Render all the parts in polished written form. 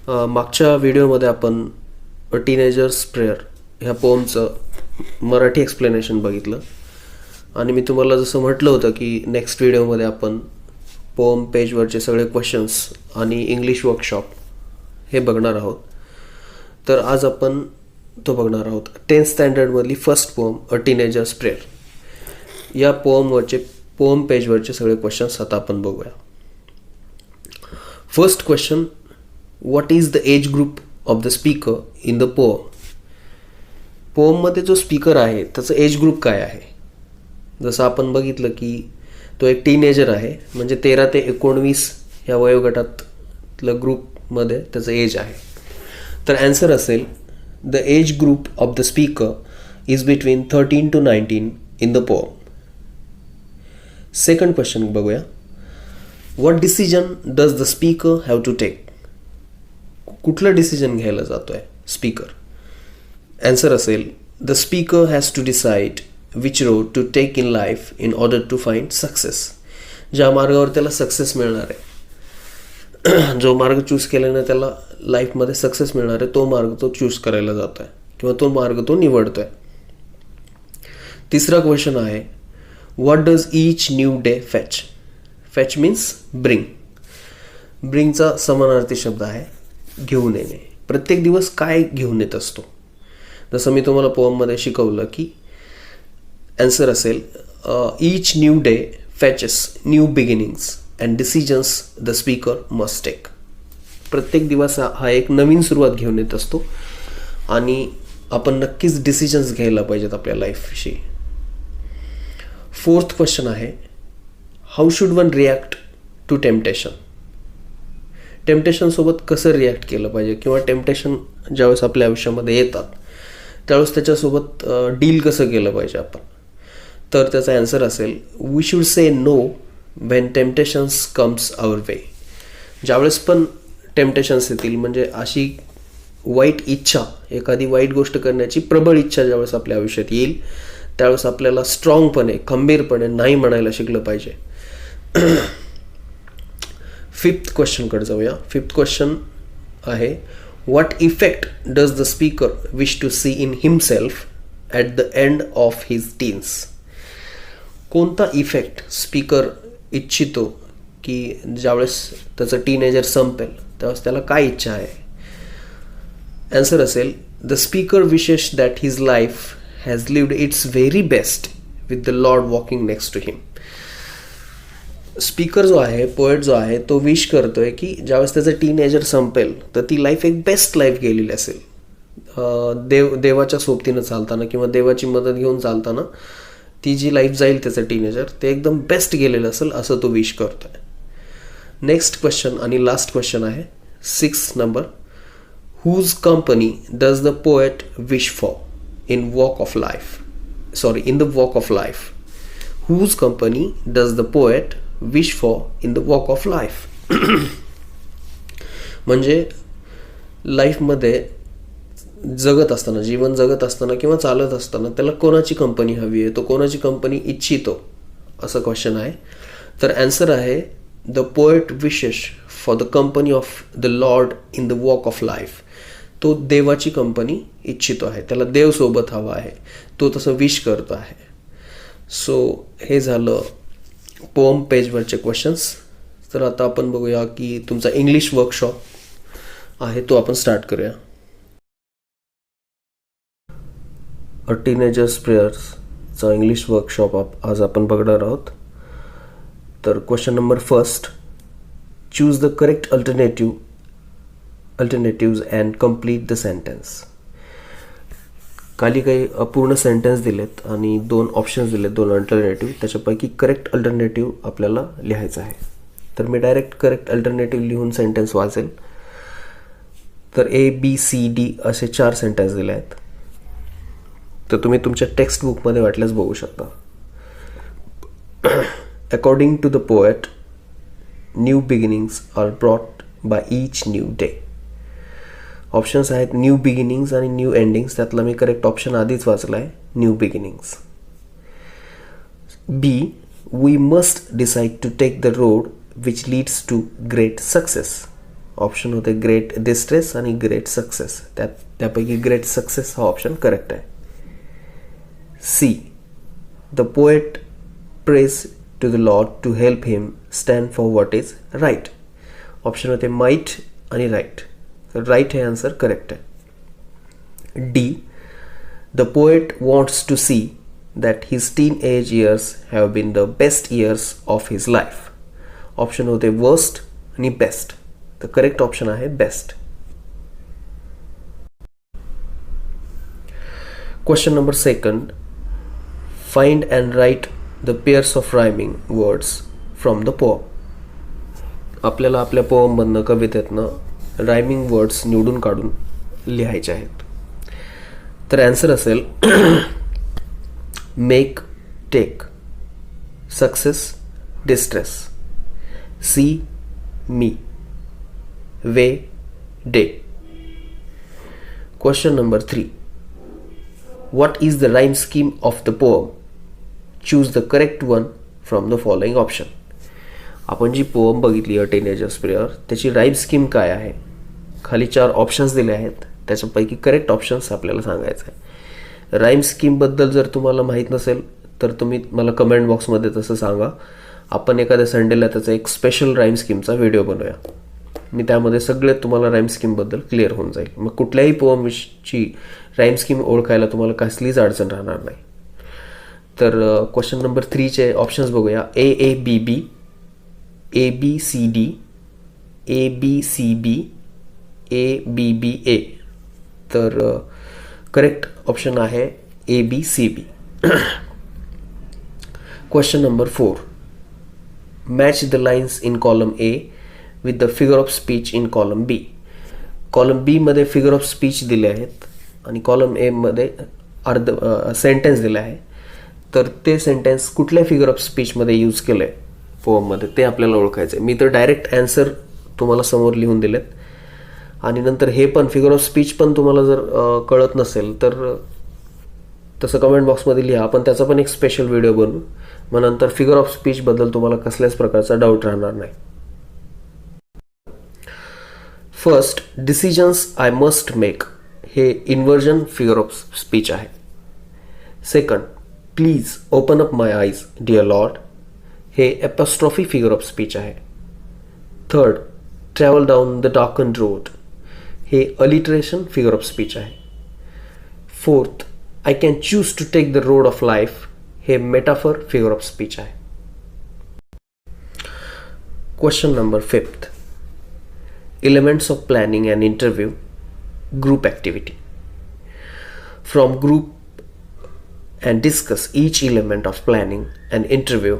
मागच्या व्हिडिओमध्ये आपण अ टीनेजर्स प्रेयर ह्या पोमचं मराठी एक्सप्लेनेशन बघितलं आणि मी तुम्हाला जसं म्हटलं होतं की नेक्स्ट व्हिडिओमध्ये आपण पोम पेजवरचे सगळे क्वेश्चन्स आणि इंग्लिश वर्कशॉप हे बघणार आहोत. तर आज आपण तो बघणार आहोत. 10th स्टँडर्डमधली first poem a teenager's prayer. या पोम पेजवरचे सगळे क्वेश्चन्स आता आपण बघूया. First question, what is the age group of the speaker in the poem. पोममध्ये जो स्पीकर आहे त्याचं एज ग्रुप काय आहे. जसं आपण बघितलं की तो एक टीनेजर आहे, म्हणजे 13 ते 19 ह्या वयोगटातलं ग्रुपमध्ये त्याचं एज आहे. तर ॲन्सर असेल the age group of the speaker is between 13 to 19 in the poem. Second question बघूया. What decision does the speaker have to take. कुठलं डिसिजन घ्यायला जातो आहे स्पीकर. ॲन्सर असेल the speaker has to decide which road to take in life in order to find success. ज्या मार्गावर त्याला success मिळणार आहे, जो मार्ग चूज केल्याने त्याला लाईफमध्ये सक्सेस मिळणार आहे, तो मार्ग तो चूज करायला जातो आहे किंवा तो मार्ग तो निवडतो आहे. तिसरा क्वेश्चन आहे, what does each new day fetch. Fetch means bring. ब्रिंगचा समानार्थी शब्द आहे घेऊन येणे. प्रत्येक दिवस काय घेऊन येत असतो. जसं मी तुम्हाला पोममध्ये शिकवलं की ॲन्सर असेल each new day fetches new beginnings and decisions the speaker must take. प्रत्येक दिवस हा एक नवीन सुरुवात घेऊन येत असतो आणि आपण नक्कीच डिसिजन्स घ्यायला पाहिजेत आपल्या लाईफविषयी. फोर्थ क्वेश्चन आहे, how should one react to temptation. टेम्पटेशनसोबत कसं रिॲक्ट केलं पाहिजे किंवा टेम्पटेशन ज्यावेळेस आपल्या आयुष्यामध्ये येतात त्यावेळेस त्याच्यासोबत डील कसं केलं पाहिजे आपण. तर त्याचा ॲन्सर असेल we should say no when temptations comes our way. ज्यावेळेस पण टेम्पटेशन्स येतील, म्हणजे अशी वाईट इच्छा, एखादी वाईट गोष्ट करण्याची प्रबळ इच्छा ज्यावेळेस आपल्या आयुष्यात येईल त्यावेळेस आपल्याला स्ट्रॉंगपणे खंबीरपणे नाही म्हणायला शिकलं पाहिजे. फिफ्थ क्वेश्चनकडे जाऊया. फिफ्थ क्वेश्चन आहे, what effect does the speaker wish to see in himself at the end of his teens. कोणता इफेक्ट स्पीकर इच्छितो की ज्यावेळेस त्याचं टीनेजर संपेल त्यावेळेस त्याला काय इच्छा आहे. ॲन्सर असेल the speaker wishes that his life has lived its very best with the lord walking next to him. Speaker जो आहे, पोएट जो आहे, तो विश करतोय की ज्यावेळेस त्याचं टीनेजर संपेल तर ती लाईफ एक बेस्ट लाईफ गेलेली असेल. देवाच्या सोबतीनं चालताना किंवा देवाची मदत घेऊन चालताना ती जी लाईफ जाईल त्याचं टीनेजर ते एकदम बेस्ट गेलेलं असेल असं तो विश करतोय. नेक्स्ट क्वेश्चन आणि लास्ट क्वेश्चन आहे 6 number, whose company does the poet wish for in walk of life. In the walk of life. Whose company does the poet wish for in the walk of life. म्हणजे लाईफमध्ये जगत असताना, जीवन जगत असताना किंवा चालत असताना त्याला कोणाची कंपनी हवी आहे, तो कोणाची कंपनी इच्छितो असं क्वेश्चन आहे. तर ॲन्सर आहे the poet wishes for the company of the Lord in the walk of life. तो देवाची कंपनी इच्छितो आहे, त्याला देव सोबत हवा आहे, तो तसं विश करतो आहे. सो हे झालं पोम पेजवरचे क्वेश्चन्स. तर आता आपण बघूया की तुमचा इंग्लिश वर्कशॉप आहे तो आपण स्टार्ट करूया. अ टीनेजर्स प्रेयर्सचा इंग्लिश वर्कशॉप आज आपण बघणार आहोत. तर question number first, choose the correct alternatives and complete the sentence. खाली काही अपूर्ण सेंटेन्स दिलेत आणि 2 ऑप्शन्स दिलेत, 2 अल्टरनेटिव्ह. त्याच्यापैकी करेक्ट अल्टरनेटिव्ह आपल्याला लिहायचं आहे. तर मी डायरेक्ट करेक्ट अल्टरनेटिव्ह लिहून सेंटेन्स वाचेल. तर ABCD असे 4 सेंटेन्स दिले आहेत. तर तुम्ही तुमच्या टेक्स्ट बुकमध्ये वाटल्यास बघू शकता. According to the poet, new beginnings are brought by each new day. Options आहेत न्यू बिगिनिंग्स आणि न्यू एंडिंग्स. त्यातला मी करेक्ट ऑप्शन आधीच वाचला आहे, new beginnings. B, we must decide to take the road which leads to great success. Option होते great distress आणि great success. त्यापैकी ग्रेट सक्सेस हा ऑप्शन करेक्ट आहे. C, the poet prays to the lord to help him stand for what is right. Option होते might आणि right. तर right हे answer correct आहे. D, the poet wants to see that his teenage years have been the best years of his life. Option होते worst आणि best. तर correct option आहे best. Question number second, find and write the pairs of rhyming words from the poem. आपल्याला आपल्या पोअममधनं कवितेतनं rhyming words निवडून काढून लिहायचे आहेत. तर आन्सर असेल make, take, success, distress, sea, me, way, day. Question number 3, what is the rhyme scheme of the poem? Choose the correct one from the following option. आपण जी poem बघितली टीनेजर्स प्रेयर त्याची rhyme scheme काय आहे? खाली 4 options दिले आहेत, त्याच्यापैकी correct options आपल्याला सांगायचं आहे. राईम स्कीमबद्दल जर तुम्हाला माहीत नसेल तर तुम्ही मला कमेंट बॉक्समध्ये तसं सांगा. आपण एखाद्या संडेला त्याचा एक स्पेशल राईम स्कीमचा व्हिडिओ बनवूया. मी त्यामध्ये सगळे तुम्हाला राईम स्कीमबद्दल क्लिअर होऊन जाईल. मग कुठल्याही पोअमची राईम स्कीम ओळखायला तुम्हाला कसलीच अडचण राहणार नाही. तर क्वेश्चन नंबर 3चे ऑप्शन्स बघूया. A B B, A B C D, A B C B, A B B A. तर करेक्ट ऑप्शन आहे A B C B. Question number 4, match the lines in column A with the figure of speech in column B. Column B मध्ये figure of speech दिले आहेत आणि column A मध्ये sentence दिले आहे. तर ते सेंटेन्स कुठल्या फिगर ऑफ स्पीचमध्ये यूज केलं आहे पोअममध्ये ते आपल्याला ओळखायचं आहे. मी तर डायरेक्ट आन्सर तुम्हाला समोर लिहून दिलेत आणि नंतर हे पण फिगर ऑफ स्पीच पण तुम्हाला जर कळत नसेल तर तसं कमेंट बॉक्समध्ये लिहा. आपण त्याचा पण एक स्पेशल व्हिडिओ बनवू. मग नंतर फिगर ऑफ स्पीचबद्दल तुम्हाला कसल्याच प्रकारचा डाऊट राहणार नाही. First, decisions I must make हे इन्व्हर्जन फिगर ऑफ स्पीच आहे. Second, please open up my eyes dear lord हे एपॉस्ट्रॉफी फिगर ऑफ स्पीच आहे. Third, travel down the darken road हे अलिटरेशन फिगर ऑफ स्पीच आहे. Fourth, I can choose to take the road of life हे metaphor figure of speech आहे. Question number 5, elements of planning and interview group activity. From group and discuss each element of planning and interview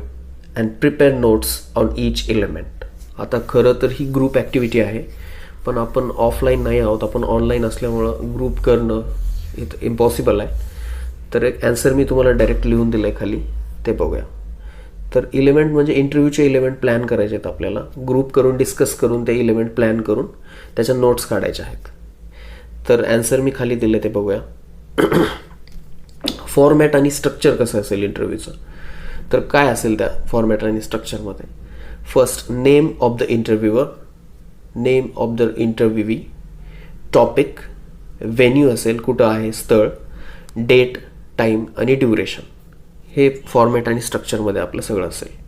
and prepare notes on each element. आता खरं तर ही group activity आहे पण आपण offline नाही आहोत, आपण ऑनलाईन असल्यामुळं ग्रुप करणं इथं इम्पॉसिबल आहे. तर एक ॲन्सर मी तुम्हाला डायरेक्ट लिहून दिलं आहे खाली, ते बघूया. तर इलेमेंट म्हणजे इंटरव्ह्यूचे इलेमेंट प्लॅन करायचे आहेत आपल्याला. ग्रुप करून डिस्कस करून ते इलेमेंट प्लॅन करून त्याच्या नोट्स काढायच्या आहेत. तर ॲन्सर मी खाली दिले ते बघूया. फॉर्मॅट आणि स्ट्रक्चर कसं असेल इंटरव्ह्यूचं, तर काय असेल त्या फॉर्मॅट आणि स्ट्रक्चरमध्ये? First, name of the interviewer, name of the interviewee, topic, venue असेल कुठं आहे स्थळ, डेट, टाईम आणि ड्युरेशन. हे फॉर्मॅट आणि स्ट्रक्चरमध्ये आपलं सगळं असेल.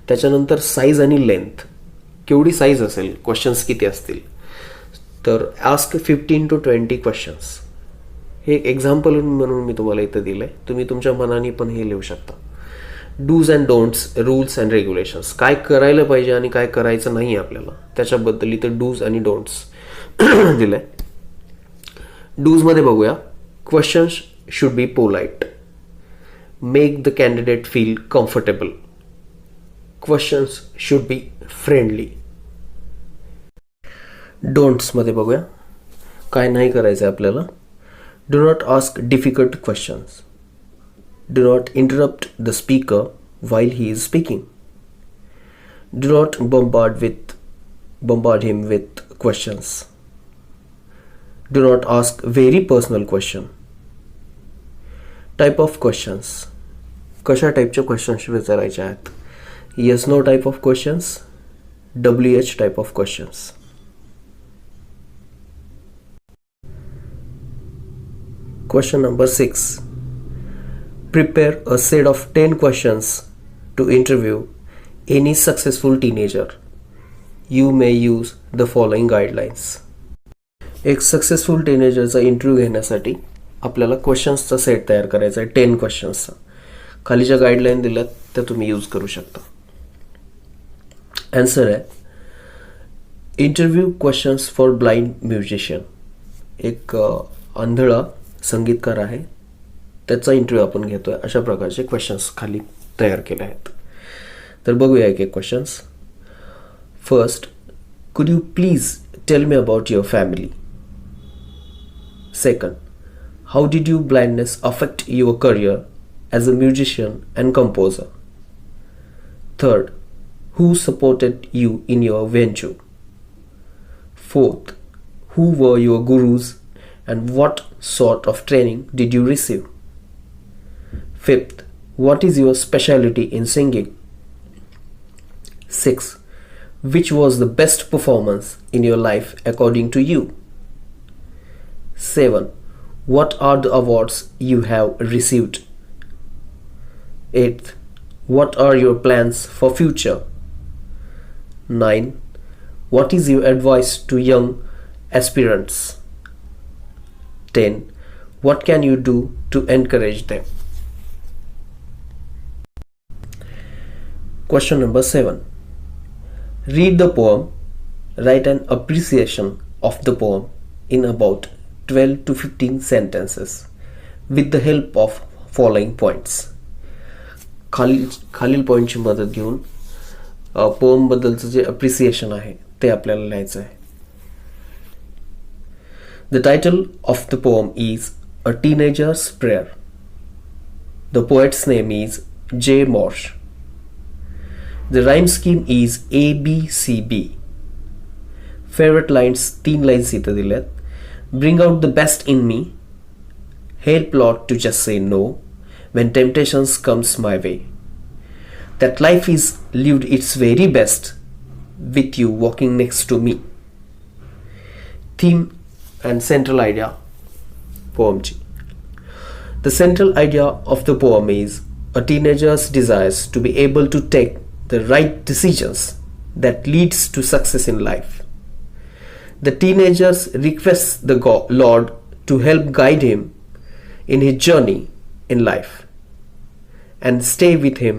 त्याच्यानंतर साईज आणि लेंथ, केवढी साईज असेल, क्वेश्चन्स किती असतील. तर आस्क 15 to 20 क्वेश्चन्स. हे एक एक्झाम्पल म्हणून मी तुम्हाला इथं दिलं आहे, तुम्ही तुमच्या मनाने पण हे लिहू शकता. Dos and don'ts, rules and regulations, काय करायला पाहिजे आणि काय करायचं नाही आपल्याला त्याच्याबद्दल इथं डूज आणि डोंट्स दिलंय. डूजमध्ये बघूया. Questions should be polite, make the candidate feel comfortable, questions should be friendly. डोंट्समध्ये बघूया काय नाही करायचं आहे आपल्याला. Do not ask difficult questions. Do not interrupt the speaker while he is speaking. Do not bombard him with questions. Do not ask very personal question. Type of questions. कशा टाईपचे questions विचारायचे आहेत? Yes no type of questions, WH type of questions. Question number 6. Prepare a set of 10 questions to interview any successful teenager. You may use the following guidelines. एक successful टीनेजरचा interview घेण्यासाठी आपल्याला क्वेश्चन्सचा set तयार करायचा आहे 10 क्वेश्चन्सचा. खाली ज्या गाईडलाईन दिल्यात त्या तुम्ही यूज करू शकता. आन्सर आहे interview questions for blind musician. एक आंधळा संगीतकार आहे, त्याचा इंटरव्ह्यू आपण घेतोय. अशा प्रकारचे क्वेश्चन्स खाली तयार केले आहेत. तर बघूया एक एक क्वेश्चन्स. फर्स्ट, कुड you please tell me about your family. Second, how did you blindness affect your career as a musician and composer. Third, who supported you in your venture? Fourth, who were your gurus and what sort of training did you receive? Fifth, what is your specialty in singing? Sixth, which was the best performance in your life according to you? 7. What are the awards you have received? 8th, what are your plans for future? 9. What is your advice to young aspirants? 10. What can you do to encourage them? Question number 7. Read the poem. Write an appreciation of the poem in about 12 to 15 sentences with the help of following points. खालील पॉईंटची मदत घेऊन पोएमबद्दलचं जे appreciation आहे ते आपल्याला लिहायचं आहे. The title of the poem is a teenager's prayer. The poet's name is J Morsch. The rhyme scheme is ABCB. Favourite lines 3 lines इथं दिल्यात. Bring out the best in me. Help lot to just say no when temptations comes my way. That life is lived its very best with you walking next to me. Theme and central idea poem. The central idea of the poem is a teenager's desires to be able to take the right decisions that leads to success in life. The teenager requests the Lord to help guide him in his journey in life and stay with him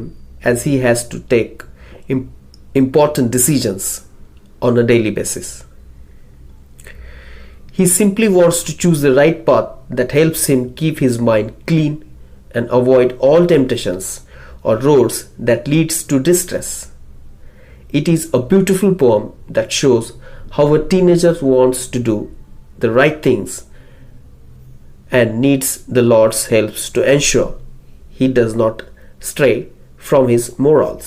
as he has to take important decisions on a daily basis. He simply wants to choose the right path that helps him keep his mind clean and avoid all temptations or roads that leads to distress. It is a beautiful poem that shows how a teenager wants to do the right things and needs the Lord's help to ensure he does not stray from his morals.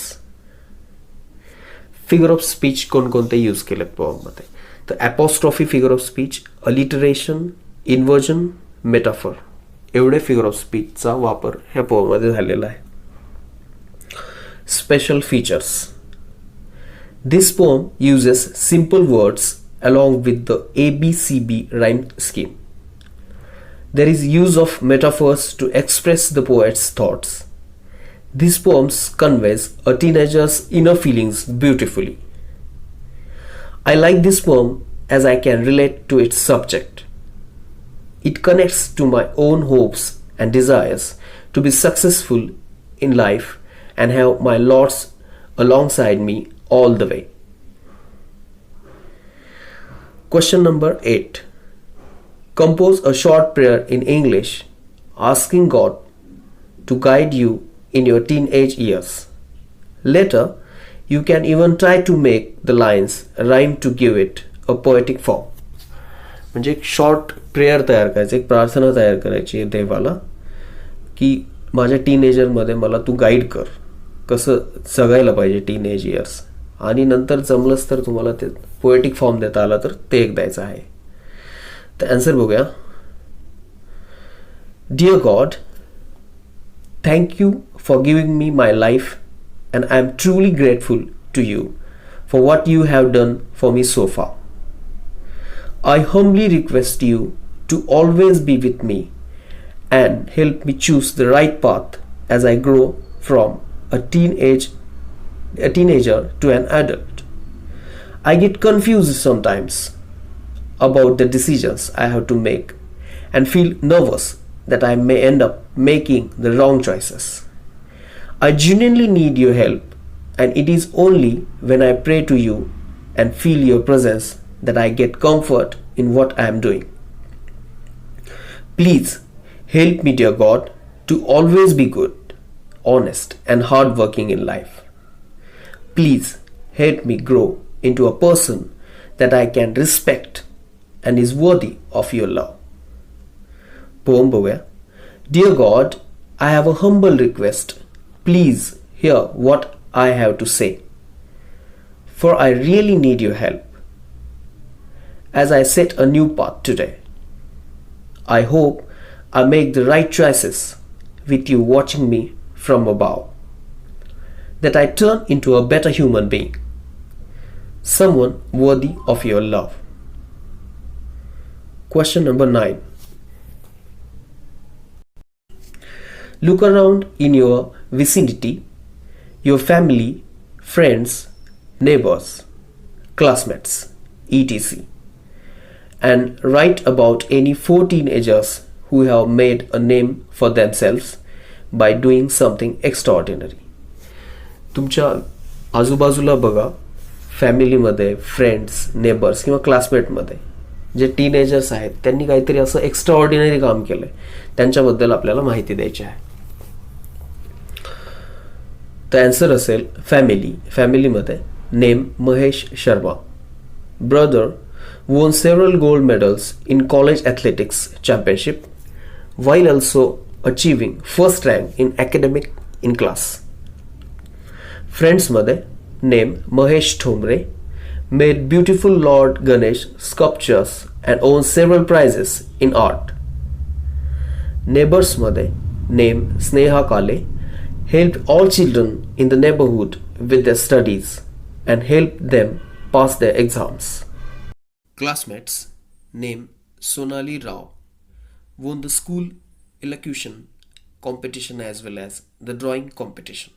Figure of speech कोणकोणते use केलेत पोएममध्ये? तर apostrophe figure of speech, alliteration, inversion, metaphor एवढे figure of स्पीचचा वापर ह्या पोएममध्ये झालेला आहे. Special features. This poem uses simple words along with the ABCB rhyme scheme. There is use of metaphors to express the poet's thoughts. This poem conveys a teenager's inner feelings beautifully. I like this poem as I can relate to its subject. It connects to my own hopes and desires to be successful in life and have my Lord's alongside me all the way. Question number 8. Compose a short prayer in English asking God to guide you in your teenage years. Later, you can even try to make the lines rhyme to give it a poetic form. म्हणजे एक short prayer तयार करायचं, एक प्रार्थना तयार करायची आहे देवाला की माझ्या टीनेजरमध्ये मला तू गाईड कर, कसं जगायला पाहिजे टीनेज इयर्स, आणि नंतर जमलंच तर तुम्हाला ते पोएटिक फॉर्म देता आला तर ते एक द्यायचं आहे. तर आन्सर बघूया. Dear God, thank you for giving me my life and I am truly grateful to you for what you have done for me so far. I humbly request you to always be with me and help me choose the right path as I grow from a teenager to an adult. I get confused sometimes about the decisions I have to make and feel nervous that I may end up making the wrong choices. I genuinely need your help, and it is only when I pray to you and feel your presence that I get comfort in what I am doing. Please help me, dear God, to always be good, honest, and hardworking in life. Please help me grow into a person that I can respect and is worthy of your love. Poem बघूया. Dear God, I have a humble request. Please hear what I have to say, for I really need your help as I set a new path today. I hope I make the right choices with you watching me from above, that I turn into a better human being, someone worthy of your love. Question number 9. Look around in your vicinity, your family, friends, neighbors, classmates, etc., and write about any 4 teenagers who have made a name for themselves by doing something extraordinary. तुमच्या आजूबाजूला बघा, फॅमिलीमध्ये, friends, neighbours किंवा क्लासमेटमध्ये जे teenagers आहेत त्यांनी काहीतरी असं एक्स्ट्राऑर्डिनरी काम केलंय, त्यांच्याबद्दल आपल्याला माहिती द्यायची आहे. तर आन्सर असेल फॅमिलीमध्ये name Mahesh Sharma. Brother won several gold medals in college athletics championship while also achieving first rank in academic in class. Friends मध्ये name Mahesh Thomre, made beautiful Lord Ganesh sculptures and won several prizes in art. Neighbors मध्ये name Sneha Kale, helped all children in the neighborhood with their studies and helped them pass their exams. Classmates name Sonali Rao, won the school elocution competition as well as the drawing competition.